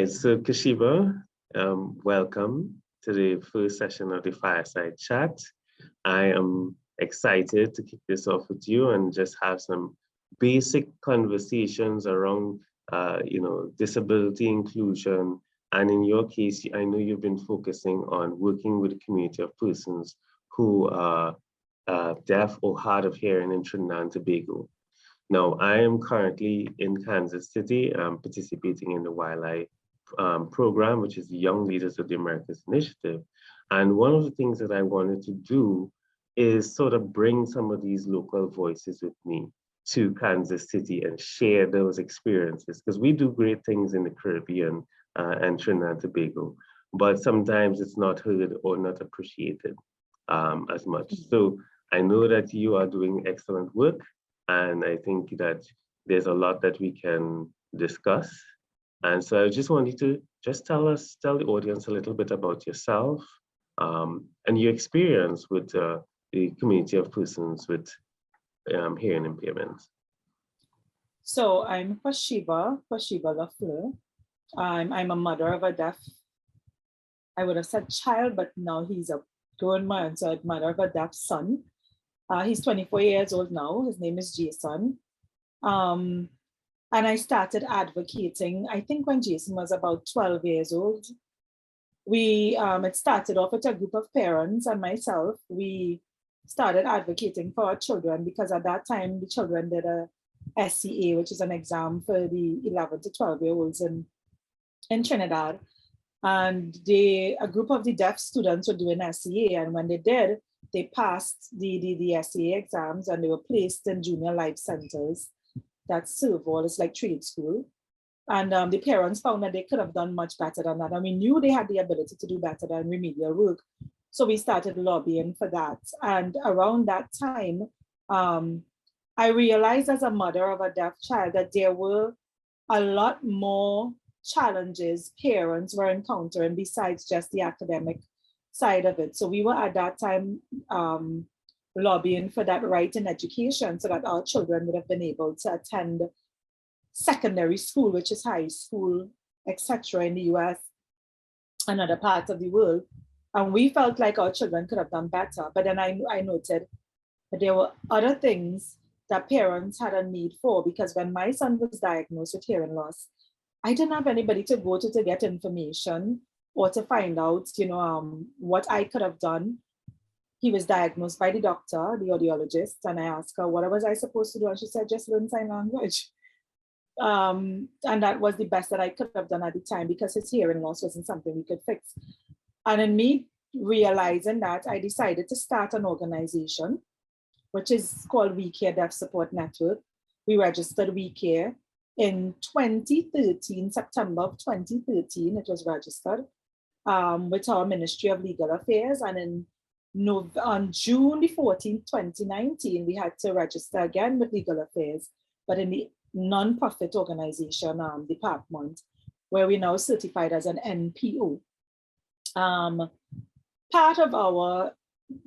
right, so Qushiba, welcome to the first session of the fireside chat. I am excited to kick this off with you and just have some basic conversations around, disability inclusion. And in your case, I know you've been focusing on working with a community of persons who are deaf or hard of hearing in Trinidad and Tobago. Now, I am currently in Kansas City, participating in the Wildlife program, which is the Young Leaders of the Americas Initiative. And one of the things that I wanted to do is sort of bring some of these local voices with me to Kansas City and share those experiences, because we do great things in the Caribbean and Trinidad and Tobago, but sometimes it's not heard or not appreciated as much. So I know that you are doing excellent work, and I think that there's a lot that we can discuss. And so I just wanted to just tell the audience a little bit about yourself and your experience with the community of persons with hearing impairments. So I'm Qushiba La Fleur. I'm a mother of a deaf, I would have said child, but now he's a grown man, so I'm a mother of a deaf son. He's 24 years old now. His name is Jason. And I started advocating, I think when Jason was about 12 years old. It started off with a group of parents and myself. We started advocating for our children because at that time, the children did a SCA, which is an exam for the 11 to 12-year-olds in Trinidad. And a group of the deaf students were doing SCA. And when they did, they passed the SCA exams and they were placed in junior life centers that serve all, it's like trade school. And the parents found that they could have done much better than that. And we knew they had the ability to do better than remedial work. So we started lobbying for that. And around that time, I realized as a mother of a deaf child that there were a lot more challenges parents were encountering besides just the academic side of it. So we were at that time lobbying for that right in education so that our children would have been able to attend secondary school, which is high school, etc. in the US and other parts of the world. And we felt like our children could have done better. But then I noted that there were other things that parents had a need for, because when my son was diagnosed with hearing loss, I didn't have anybody to go to get information or to find out, what I could have done. He was diagnosed by the doctor, the audiologist, and I asked her, what was I supposed to do? And she said, just learn sign language. And that was the best that I could have done at the time because his hearing loss wasn't something we could fix. And in me realizing that, I decided to start an organization, which is called WeCare Deaf Support Network. We registered WeCare in 2013, September of 2013, it was registered with our Ministry of Legal Affairs. And on June the 14th, 2019, we had to register again with Legal Affairs, but in the non-profit organization department, where we're now certified as an NPO. Part of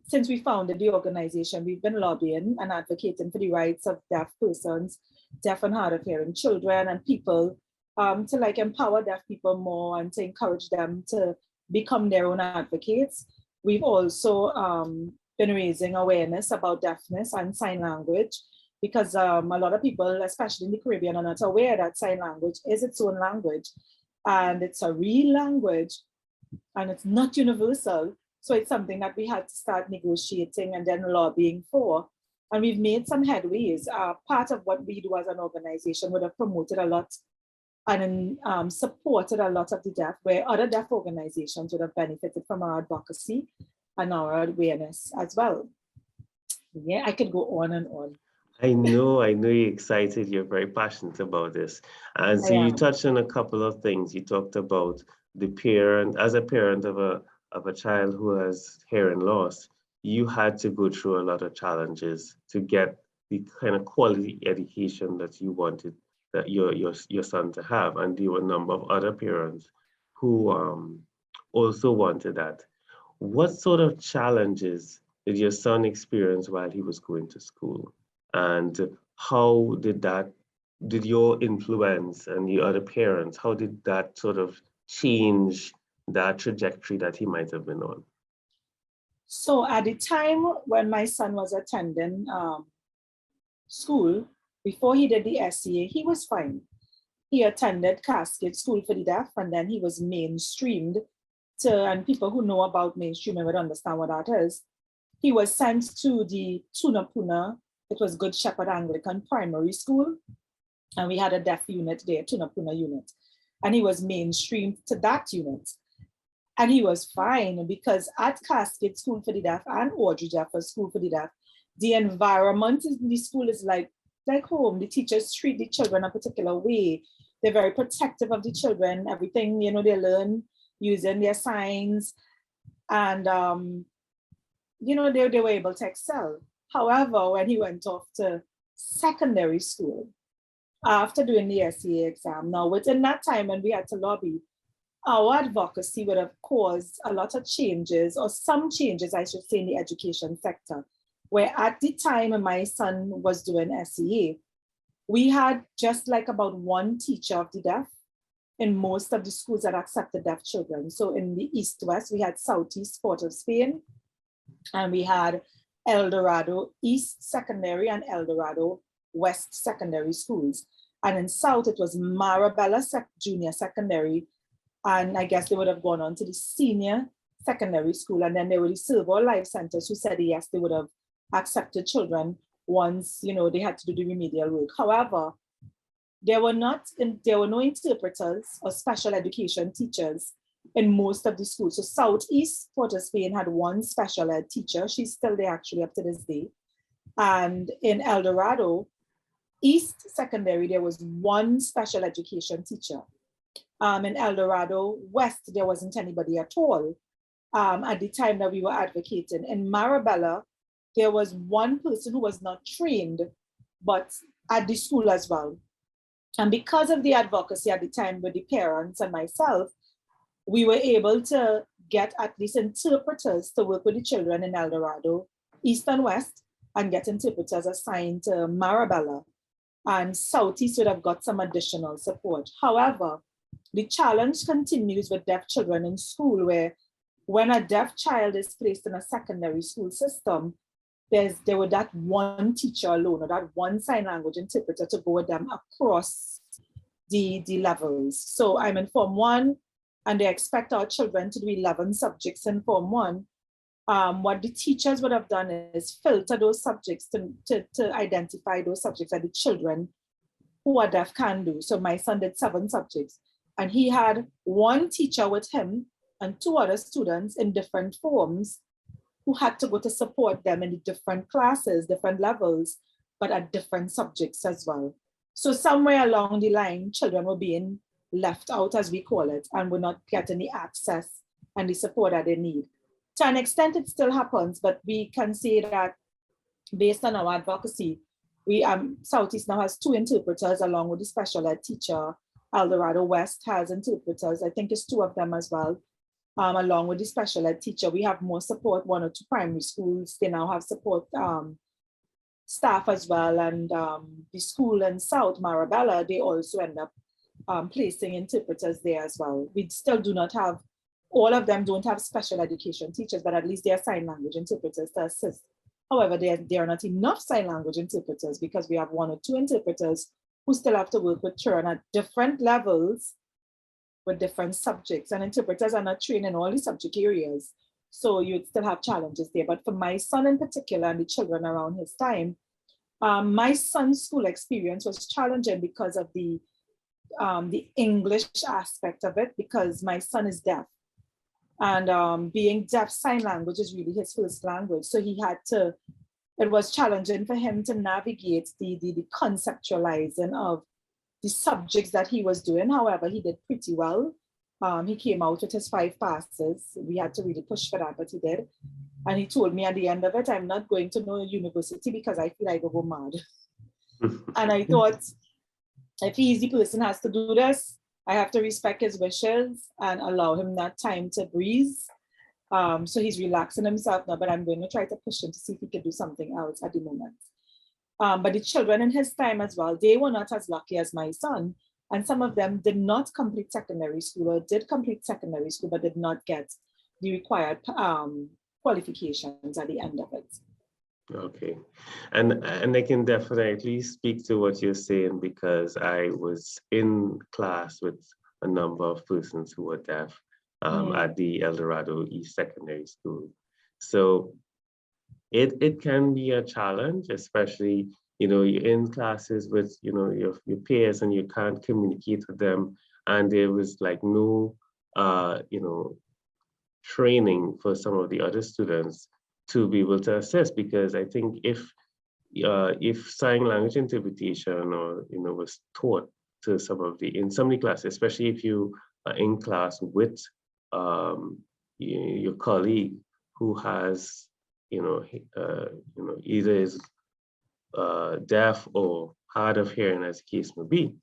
since we founded the organization, we've been lobbying and advocating for the rights of deaf persons, deaf and hard of hearing children and people, to empower deaf people more and to encourage them to become their own advocates. We've also been raising awareness about deafness and sign language, because a lot of people, especially in the Caribbean, are not aware that sign language is its own language, and it's a real language, and it's not universal. So it's something that we had to start negotiating and then lobbying for. And we've made some headways. Part of what we do as an organization would have promoted a lot and supported a lot of the deaf, where other deaf organizations would have benefited from our advocacy and our awareness as well. Yeah, I could go on and on. I know you're excited. You're very passionate about this. And so you touched on a couple of things. You talked about the parent, as a parent of a child who has hearing loss, you had to go through a lot of challenges to get the kind of quality education that you wanted that your son to have. And there were a number of other parents who also wanted that. What sort of challenges did your son experience while he was going to school? And how did your influence and the other parents, how did that sort of change that trajectory that he might have been on? So at the time when my son was attending school, before he did the SCA, he was fine. He attended Cascade School for the Deaf, and then he was mainstreamed to, and people who know about mainstreaming would understand what that is. He was sent to the Tunapuna, it was Good Shepherd Anglican Primary School, and we had a deaf unit there, Tunapuna unit, and he was mainstreamed to that unit. And he was fine because at Cascade School for the Deaf and Audrey Jeffers School for the Deaf, the environment in the school is like home. The teachers treat the children a particular way. They're very protective of the children. Everything, you know, they learn using their signs, and you know, they were able to excel. However, when he went off to secondary school, after doing the SCA exam, now within that time when we had to lobby, our advocacy would have caused a lot of changes, or some changes, I should say, in the education sector, where at the time my son was doing SCA, we had just like about one teacher of the deaf in most of the schools that accepted deaf children. So in the East-West, we had Southeast Port of Spain, and we had El Dorado East Secondary and El Dorado West Secondary schools. And in South, it was Marabella Junior Secondary, and I guess they would have gone on to the senior secondary school. And then there were the Silver Life Centers who said yes, they would have accepted children once, you know, they had to do the remedial work. However, there were no interpreters or special education teachers in most of the schools. So Southeast Port of Spain had one special ed teacher. She's still there actually up to this day. And in El Dorado East Secondary, there was one special education teacher. In El Dorado West, there wasn't anybody at all at the time that we were advocating. In Marabella, there was one person who was not trained, but at the school as well. And because of the advocacy at the time with the parents and myself, we were able to get at least interpreters to work with the children in El Dorado, East and West, and get interpreters assigned to Marabella. And Southeast would have got some additional support. However, the challenge continues with deaf children in school, where when a deaf child is placed in a secondary school system, there was that one teacher alone, or that one sign language interpreter to go with them across the levels. So I'm in Form 1, and they expect our children to do 11 subjects in Form 1. What the teachers would have done is filter those subjects to identify those subjects that the children who are deaf can do. So my son did 7 subjects, and he had one teacher with him and 2 other students in different forms who had to go to support them in the different classes, different levels, but at different subjects as well. So somewhere along the line, children were being left out, as we call it, and were not getting the access and the support that they need. To an extent, it still happens, but we can say that based on our advocacy, we Southeast now has 2 interpreters along with the special ed teacher. El Dorado West has interpreters, I think it's 2 of them as well, along with the special ed teacher. We have more support, 1 or 2 primary schools, they now have support staff as well. And the school in South Marabella, they also end up placing interpreters there as well. We still do not have, all of them don't have special education teachers, but at least they are sign language interpreters to assist. However, there are not enough sign language interpreters because we have 1 or 2 interpreters who still have to work with children at different levels with different subjects, and interpreters are not trained in all the subject areas. So you'd still have challenges there. But for my son in particular and the children around his time, my son's school experience was challenging because of the English aspect of it, because my son is deaf. And being deaf, sign language is really his first language. So it was challenging for him to navigate the conceptualizing of the subjects that he was doing. However, he did pretty well. He came out with his 5 passes. We had to really push for that, but he did. And he told me at the end of it, I'm not going to no university because I feel like I go mad. And I thought, if he's the person who has to do this, I have to respect his wishes and allow him that time to breathe. So he's relaxing himself now, but I'm going to try to push him to see if he can do something else at the moment. But the children in his time as well, they were not as lucky as my son, And some of them did not complete secondary school or did complete secondary school, but did not get the required qualifications at the end of it. Okay, and I can definitely speak to what you're saying because I was in class with a number of persons who were deaf at the El Dorado East Secondary School. So it can be a challenge, especially, you're in classes with, your peers and you can't communicate with them. And there was like no, training for some of the other students to be able to assess, because I think if sign language interpretation or, was taught to in some of the classes, especially if you are in class with your colleague who has, either is deaf or hard of hearing, as the case may be,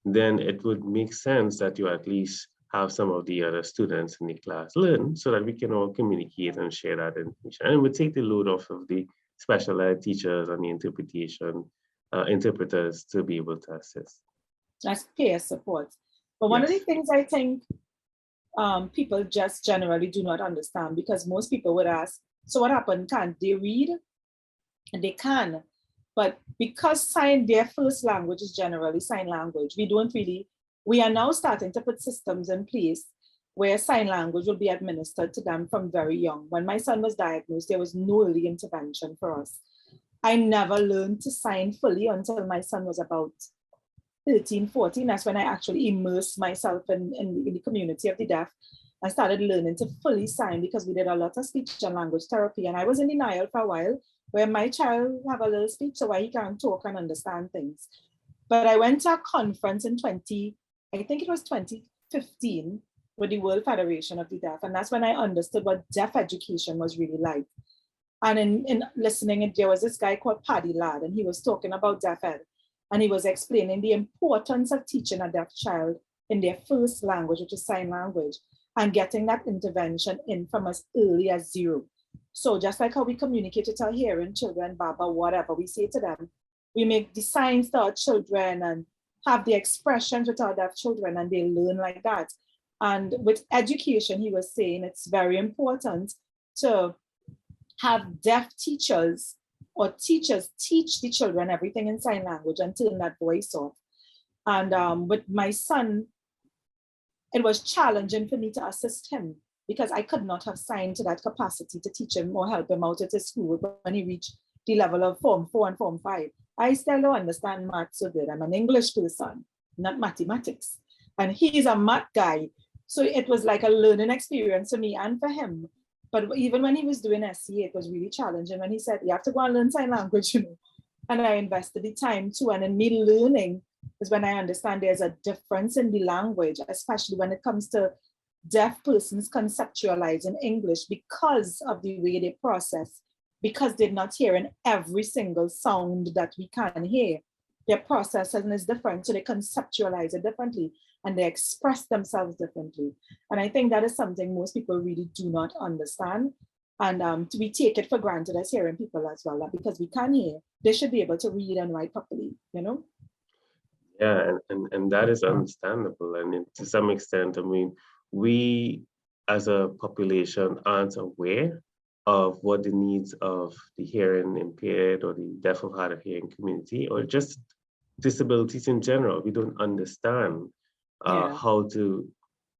then it would make sense that you at least have some of the other students in the class learn so that we can all communicate and share that information. And it would take the load off of the special ed teachers and the interpreters to be able to assist. That's peer support. But one of the things I think people just generally do not understand, because most people would ask, so what happened? Can't they read? And they can. But because their first language is generally sign language, we are now starting to put systems in place where sign language will be administered to them from very young. When my son was diagnosed, there was no early intervention for us. I never learned to sign fully until my son was about 13, 14. That's when I actually immersed myself in the community of the deaf and started learning to fully sign, because we did a lot of speech and language therapy. And I was in denial for a while, where my child have a little speech, so why he can't talk and understand things. But I went to a conference in 2015 with the World Federation of the Deaf. And that's when I understood what deaf education was really like. And in listening, there was this guy called Paddy Ladd, and he was talking about deaf ed. And he was explaining the importance of teaching a deaf child in their first language, which is sign language, and getting that intervention in from as early as 0. So just like how we communicate with our hearing children, Baba, whatever we say to them, we make the signs to our children and have the expressions with our deaf children, and they learn like that. And with education, he was saying it's very important to have deaf teachers or teachers teach the children everything in sign language and turn that voice off. And with my son, it was challenging for me to assist him, because I could not have signed to that capacity to teach him or help him out at his school when he reached the level of Form 4 and Form 5. I still don't understand math so good. I'm an English person, not mathematics. And he's a math guy. So it was like a learning experience for me and for him. But even when he was doing SCA, it was really challenging when he said, you have to go and learn sign language, And I invested the time too. And in me learning is when I understand there's a difference in the language, especially when it comes to deaf persons conceptualizing English, because of the way they process, because they're not hearing every single sound that we can hear. Their processing is different, so they conceptualize it differently and they express themselves differently. And I think that is something most people really do not understand. And we take it for granted as hearing people as well, that because we can hear, they should be able to read and write properly, Yeah, and that is understandable. And to some extent, I mean, we as a population aren't aware of what the needs of the hearing impaired or the deaf or hard of hearing community, or just disabilities in general. We don't understand how to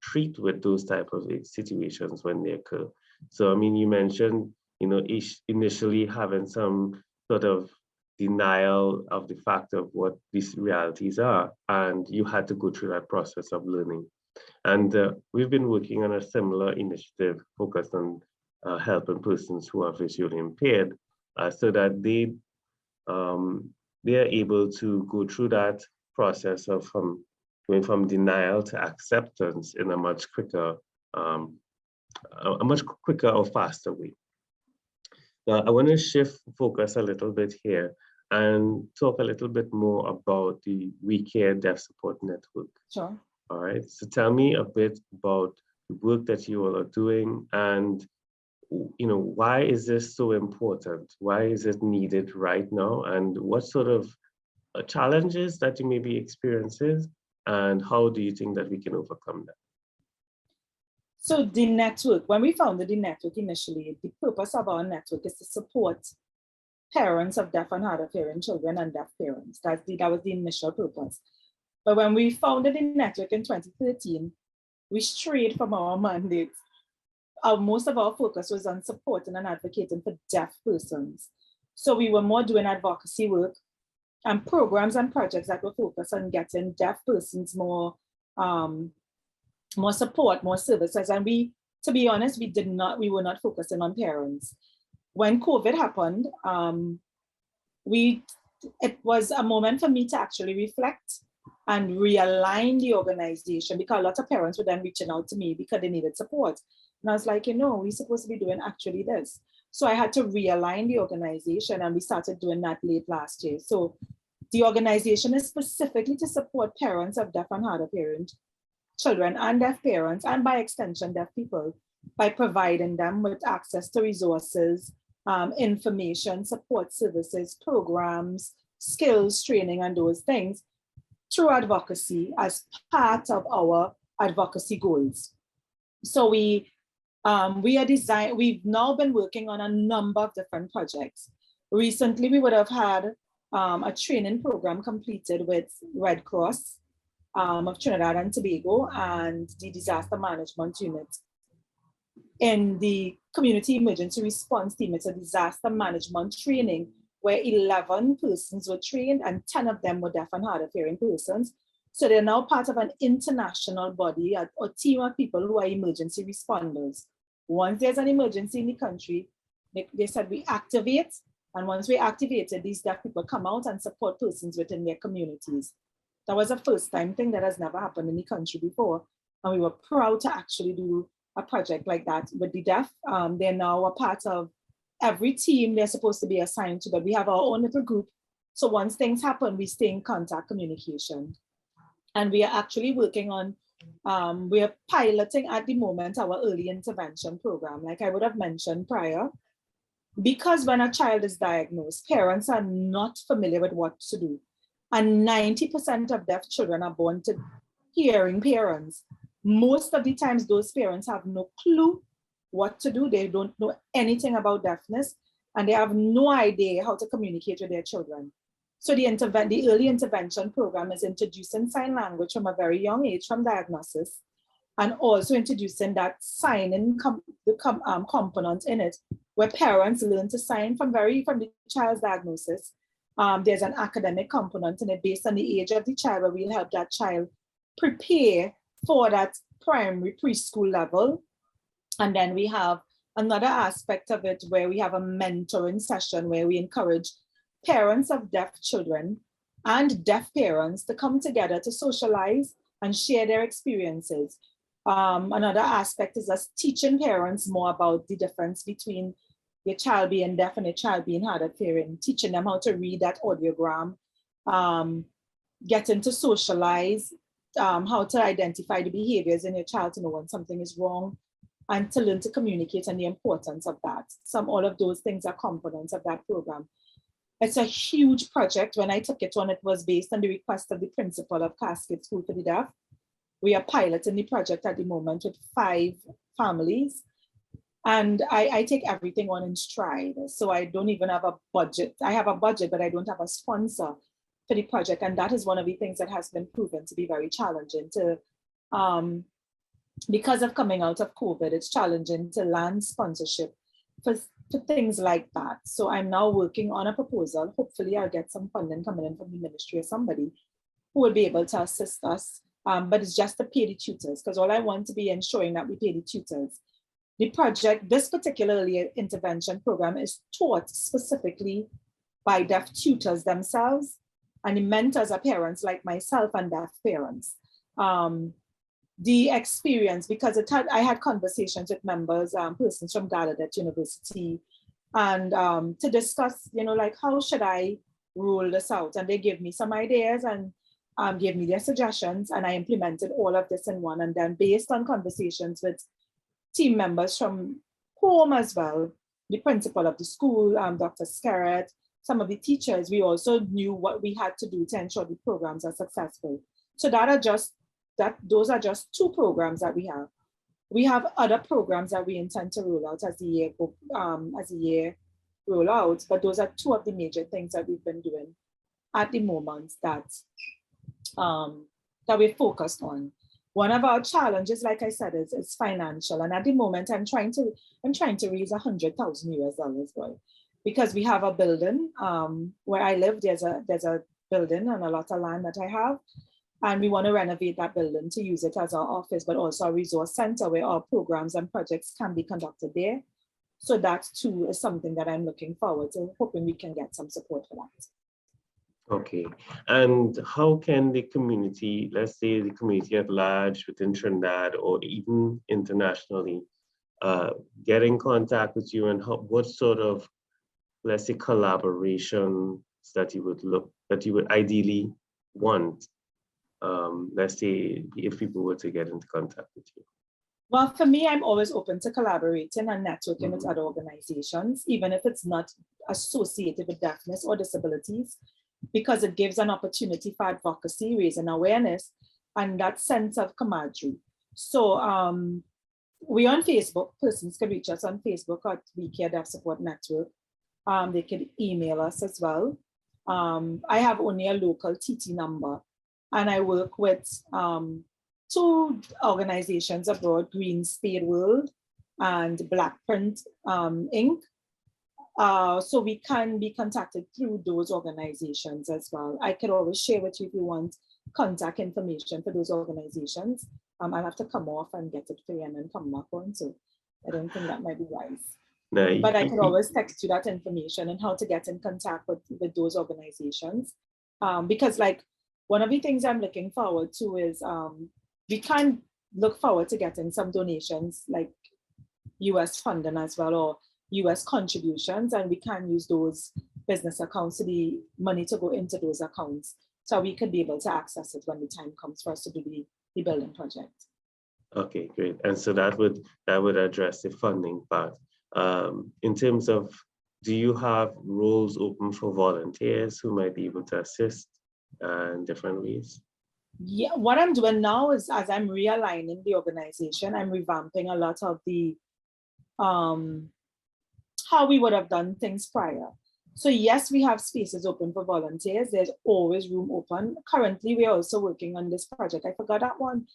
treat with those type of situations when they occur. So, I mean, you mentioned, initially having some sort of denial of the fact of what these realities are, and you had to go through that process of learning. And we've been working on a similar initiative focused on helping persons who are visually impaired, so that they are able to go through that process of going from denial to acceptance in a much quicker or faster way. Now, I want to shift focus a little bit here and talk a little bit more about the WeCare Deaf Support Network. Sure. All right. So tell me a bit about the work that you all are doing, and why is this so important? Why is it needed right now? And what sort of challenges that you may be experiencing And how do you think that we can overcome that? So the network, when we founded the network initially, the purpose of our network is to support parents of deaf and hard of hearing children and deaf parents. That was the initial purpose. But when we founded the network in 2013, we strayed from our mandate. Most of our focus was on supporting and advocating for deaf persons. So we were more doing advocacy work and programs and projects that were focused on getting deaf persons more support, more services. And to be honest, we were not focusing on parents. When COVID happened, it was a moment for me to actually reflect and realign the organization, because a lot of parents were then reaching out to me because they needed support. And I was like, we're supposed to be doing actually this. So I had to realign the organization, and we started doing that late last year. So the organization is specifically to support parents of deaf and hard of hearing children and deaf parents, and by extension, deaf people, by providing them with access to resources, information, support services, programs, skills, training, and those things through advocacy as part of our advocacy goals. So we've now been working on a number of different projects. Recently, we would have had a training program completed with Red Cross of Trinidad and Tobago and the disaster management unit. In the community emergency response team, it's a disaster management training where 11 persons were trained and 10 of them were deaf and hard of hearing persons. So they're now part of an international body, a team of people who are emergency responders. Once there's an emergency in the country, they said we activate, and once we activated, these deaf people come out and support persons within their communities. That was a first-time thing that has never happened in the country before, and we were proud to actually do a project like that with the deaf. They're now a part of every team they're supposed to be assigned to, but we have our own little group. So once things happen, we stay in contact communication. And we are actually working on, we are piloting at the moment our early intervention program, like I would have mentioned prior. Because when a child is diagnosed, parents are not familiar with what to do. And 90% of deaf children are born to hearing parents. Most of the times, those parents have no clue what to do. They don't know anything about deafness, and they have no idea how to communicate with their children. So the early intervention program is introducing sign language from a very young age from diagnosis, and also introducing that signing component in it, where parents learn to sign from the child's diagnosis. There's an academic component in it based on the age of the child, where we'll help that child prepare for that primary preschool level. And then we have another aspect of it where we have a mentoring session where we encourage parents of deaf children and deaf parents to come together to socialize and share their experiences. Another aspect is us teaching parents more about the difference between your child being deaf and your child being hard of hearing, teaching them how to read that audiogram, getting to socialize, how to identify the behaviors in your child to know when something is wrong, and to learn to communicate and the importance of that. All of those things are components of that program. It's a huge project. When I took it on, it was based on the request of the principal of Cascade School for the Deaf. We are piloting the project at the moment with 5 families. And I take everything on in stride. So I don't even have a budget. I have a budget, but I don't have a sponsor for the project. And that is one of the things that has been proven to be very challenging to, because of coming out of COVID, it's challenging to land sponsorship for things like that. So I'm now working on a proposal. Hopefully I'll get some funding coming in from the ministry or somebody who will be able to assist us. But it's just to pay the tutors, because all I want to be ensuring that we pay the tutors. The project, this particular early intervention program, is taught specifically by deaf tutors themselves, and the mentors are parents like myself and deaf parents. The experience, because I had conversations with members, persons from Gallaudet University, and to discuss, like, how should I roll this out? And they gave me some ideas and gave me their suggestions, and I implemented all of this in one. And then based on conversations with team members from home as well, the principal of the school, Dr. Skerrett, some of the teachers, we also knew what we had to do to ensure the programs are successful. So those are just two programs that we have. We have other programs that we intend to roll out as the year roll out, but those are two of the major things that we've been doing at the moment that we're focused on. One of our challenges, like I said, is financial, and at the moment, I'm trying to raise $100,000 for, because we have a building where I live. There's a building and a lot of land that I have, and we want to renovate that building to use it as our office, but also a resource center where our programs and projects can be conducted there. So that too is something that I'm looking forward to, hoping we can get some support for that. Okay, and how can the community, let's say the community at large within Trinidad or even internationally, get in contact with you, and what sort of, let's say, collaboration that you would ideally want? Let's say if people were to get into contact with you. Well, for me, I'm always open to collaborating and networking with other organizations, even if it's not associated with deafness or disabilities, because it gives an opportunity for advocacy, raising awareness, and that sense of camaraderie. So we're on Facebook. Persons can reach us on Facebook at WeCare Deaf Support Network. They can email us as well. I have only a local TT number, and I work with two organizations abroad, Green Spade World and Blackprint Inc. So we can be contacted through those organizations as well. I could always share with you if you want contact information for those organizations. I'll have to come off and get it for you and then come back on. So I don't think that might be wise. No, but I could always text you that information and how to get in contact with those organizations. Because like one of the things I'm looking forward to is we can look forward to getting some donations like US funding as well, or US contributions, and we can use those business accounts to the money to go into those accounts, so we could be able to access it when the time comes for us to do the building project. Okay, great. And so that would address the funding part. In terms of, do you have roles open for volunteers who might be able to assist in different ways? Yeah, what I'm doing now is, as I'm realigning the organization, I'm revamping a lot of the how we would have done things prior. So yes, we have spaces open for volunteers. There's always room open. Currently, we're also working on this project. I forgot that one.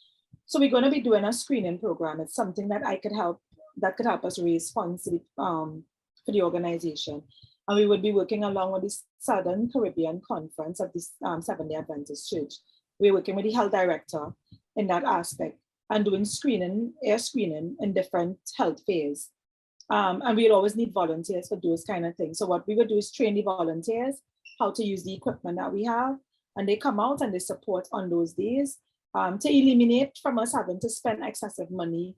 So we're going to be doing a screening program. It's something that could help us raise funds for the organization. And we would be working along with the Southern Caribbean Conference of the Seventh-day Adventist Church. We're working with the health director in that aspect and doing air screening in different health fairs. And we'll always need volunteers for those kind of things. So what we would do is train the volunteers how to use the equipment that we have, and they come out and they support on those days to eliminate from us having to spend excessive money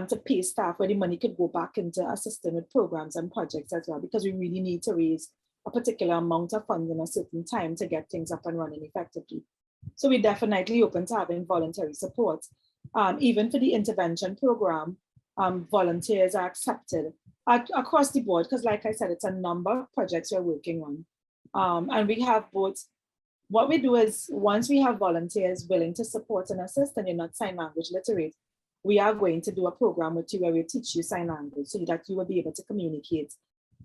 to pay staff, where the money could go back into assisting with programs and projects as well, because we really need to raise a particular amount of funds in a certain time to get things up and running effectively. So we're definitely open to having voluntary support. Even for the intervention program, volunteers are accepted across the board, because like I said, it's a number of projects we're working on. And we have both, what we do is once we have volunteers willing to support and assist and you're not sign language literate, we are going to do a program with you where we teach you sign language so that you will be able to communicate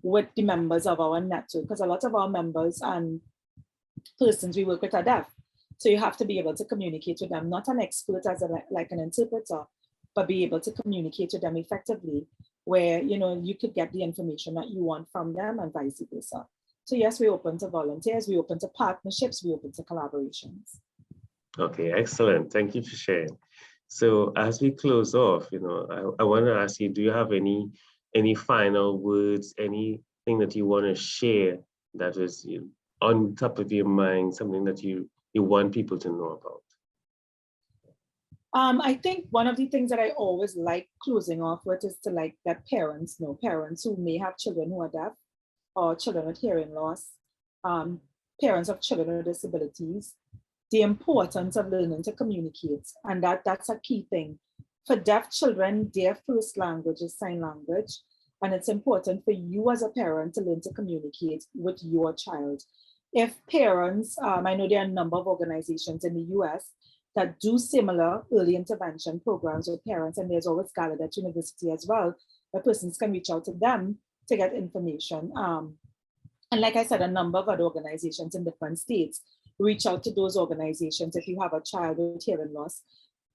with the members of our network, because a lot of our members and persons we work with are deaf. So you have to be able to communicate with them, not an expert as like an interpreter, but be able to communicate with them effectively, where you could get the information that you want from them and vice versa. So yes, we're open to volunteers, we're open to partnerships, we're open to collaborations. Okay, excellent. Thank you for sharing. So as we close off, I want to ask you, do you have any final words, anything that you want to share that is on top of your mind, something that you want people to know about? I think one of the things that I always like closing off with is to let parents know, parents who may have children who are deaf or children with hearing loss, parents of children with disabilities, the importance of learning to communicate. And that's a key thing. For deaf children, their first language is sign language. And it's important for you as a parent to learn to communicate with your child. If parents, I know there are a number of organizations in the US that do similar early intervention programs with parents, and there's always Gallaudet University as well, where persons can reach out to them to get information. And like I said, a number of other organizations in different states reach out to those organizations if you have a child with hearing loss.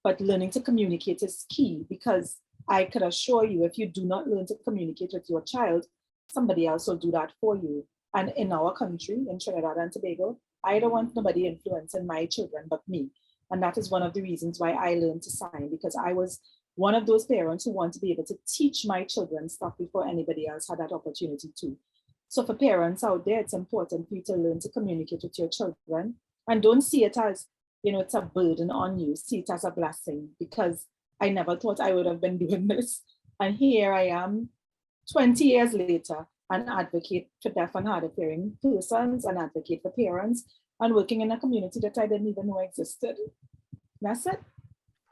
But learning to communicate is key, because I could assure you, if you do not learn to communicate with your child, somebody else will do that for you. And in our country, in Trinidad and Tobago, I don't want nobody influencing my children but me. And that is one of the reasons why I learned to sign, because I was one of those parents who want to be able to teach my children stuff before anybody else had that opportunity to. So for parents out there, it's important for you to learn to communicate with your children, and don't see it as, it's a burden on you. See it as a blessing, because I never thought I would have been doing this. And here I am 20 years later, an advocate for deaf and hard of hearing persons, an advocate for parents, and working in a community that I didn't even know existed. That's it.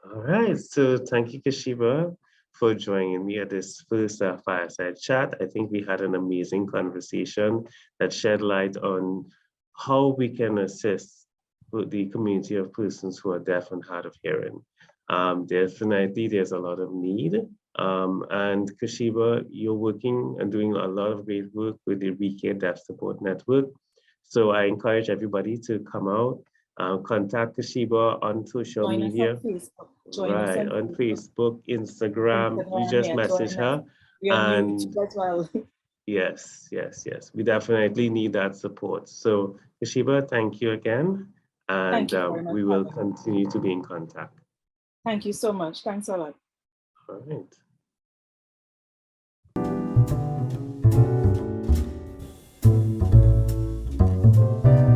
All right, so thank you, Qushiba, for joining me at this first fireside chat. I think we had an amazing conversation that shed light on how we can assist the community of persons who are deaf and hard of hearing. Definitely, there's a lot of need. And Qushiba, you're working and doing a lot of great work with the WeCare Deaf Support Network. So I encourage everybody to come out, contact Qushiba on social media. Right, on Facebook, Instagram, you just message her. And as well. Yes. We definitely need that support. So Qushiba, thank you again. And we will continue to be in contact. Thank you so much. Thanks a lot. All right.